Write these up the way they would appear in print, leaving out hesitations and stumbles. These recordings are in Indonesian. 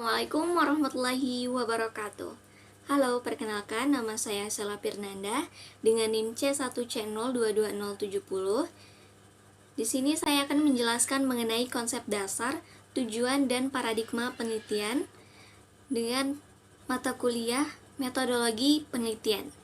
Assalamualaikum warahmatullahi wabarakatuh. Halo, perkenalkan nama saya Sela Firnanda dengan NIM C1C022070. Di sini saya akan menjelaskan mengenai konsep dasar, tujuan dan paradigma penelitian dengan mata kuliah metodologi penelitian.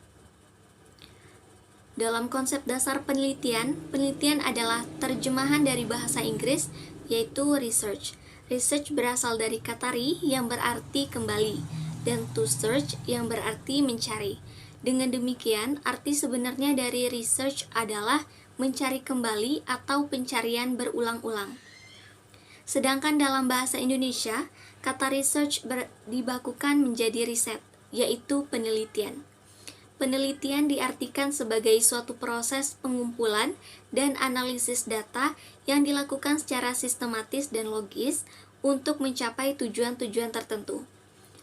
Dalam konsep dasar penelitian, penelitian adalah terjemahan dari bahasa Inggris yaitu research. Research berasal dari kata re yang berarti kembali dan to search yang berarti mencari. Dengan demikian, arti sebenarnya dari research adalah mencari kembali atau pencarian berulang-ulang. Sedangkan dalam bahasa Indonesia, kata research dibakukan menjadi riset, yaitu penelitian. Penelitian diartikan sebagai suatu proses pengumpulan dan analisis data yang dilakukan secara sistematis dan logis untuk mencapai tujuan-tujuan tertentu.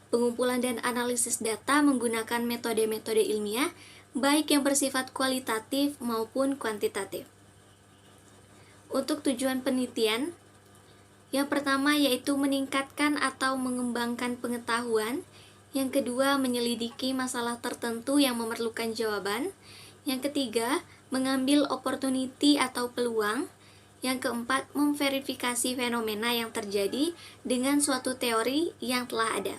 Pengumpulan dan analisis data menggunakan metode-metode ilmiah, baik yang bersifat kualitatif maupun kuantitatif. Untuk tujuan penelitian, yang pertama yaitu meningkatkan atau mengembangkan pengetahuan. Yang kedua, menyelidiki masalah tertentu yang memerlukan jawaban. Yang ketiga, mengambil opportunity atau peluang. Yang keempat, memverifikasi fenomena yang terjadi dengan suatu teori yang telah ada.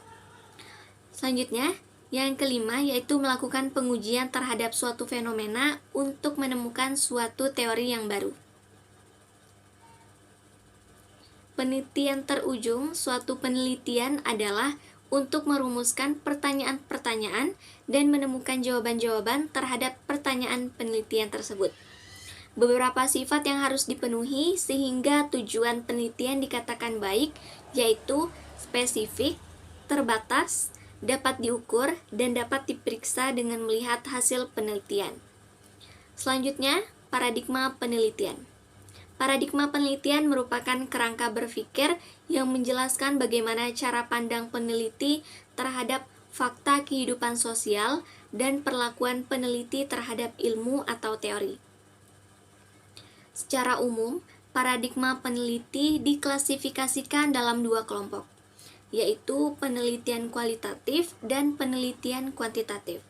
Selanjutnya, yang kelima yaitu melakukan pengujian terhadap suatu fenomena untuk menemukan suatu teori yang baru. Penelitian terujung suatu penelitian adalah untuk merumuskan pertanyaan-pertanyaan dan menemukan jawaban-jawaban terhadap pertanyaan penelitian tersebut. Beberapa sifat yang harus dipenuhi sehingga tujuan penelitian dikatakan baik, yaitu spesifik, terbatas, dapat diukur, dan dapat diperiksa dengan melihat hasil penelitian. Selanjutnya, paradigma penelitian. Paradigma penelitian merupakan kerangka berpikir yang menjelaskan bagaimana cara pandang peneliti terhadap fakta kehidupan sosial dan perlakuan peneliti terhadap ilmu atau teori. Secara umum, paradigma peneliti diklasifikasikan dalam dua kelompok, yaitu penelitian kualitatif dan penelitian kuantitatif.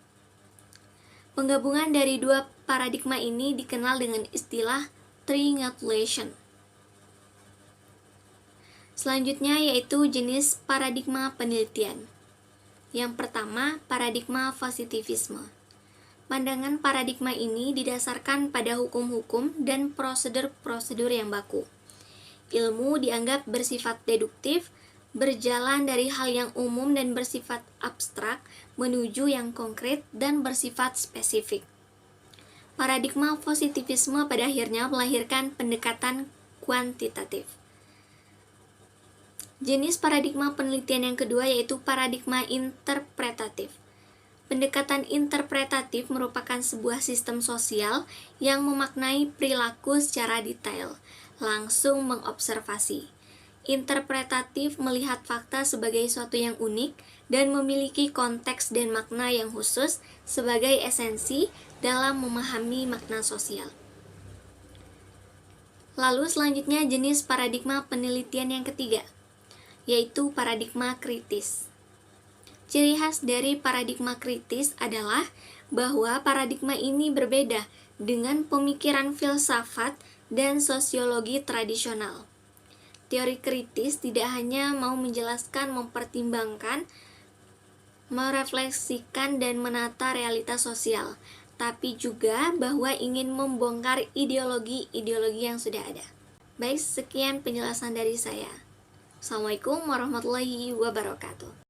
Penggabungan dari dua paradigma ini dikenal dengan istilah triangulation. Selanjutnya yaitu jenis paradigma penelitian. Yang pertama, paradigma positivisme. Pandangan paradigma ini didasarkan pada hukum-hukum dan prosedur-prosedur yang baku. Ilmu dianggap bersifat deduktif, berjalan dari hal yang umum dan bersifat abstrak menuju yang konkret dan bersifat spesifik. Paradigma positivisme pada akhirnya melahirkan pendekatan kuantitatif. Jenis paradigma penelitian yang kedua yaitu paradigma interpretatif. Pendekatan interpretatif merupakan sebuah sistem sosial yang memaknai perilaku secara detail, langsung mengobservasi. Interpretatif melihat fakta sebagai suatu yang unik dan memiliki konteks dan makna yang khusus sebagai esensi dalam memahami makna sosial. Lalu selanjutnya jenis paradigma penelitian yang ketiga, yaitu paradigma kritis. Ciri khas dari paradigma kritis adalah bahwa paradigma ini berbeda dengan pemikiran filsafat dan sosiologi tradisional. Teori kritis tidak hanya mau menjelaskan, mempertimbangkan, merefleksikan dan menata realitas sosial, tapi juga bahwa ingin membongkar ideologi-ideologi yang sudah ada. Baik, sekian penjelasan dari saya. Assalamualaikum warahmatullahi wabarakatuh.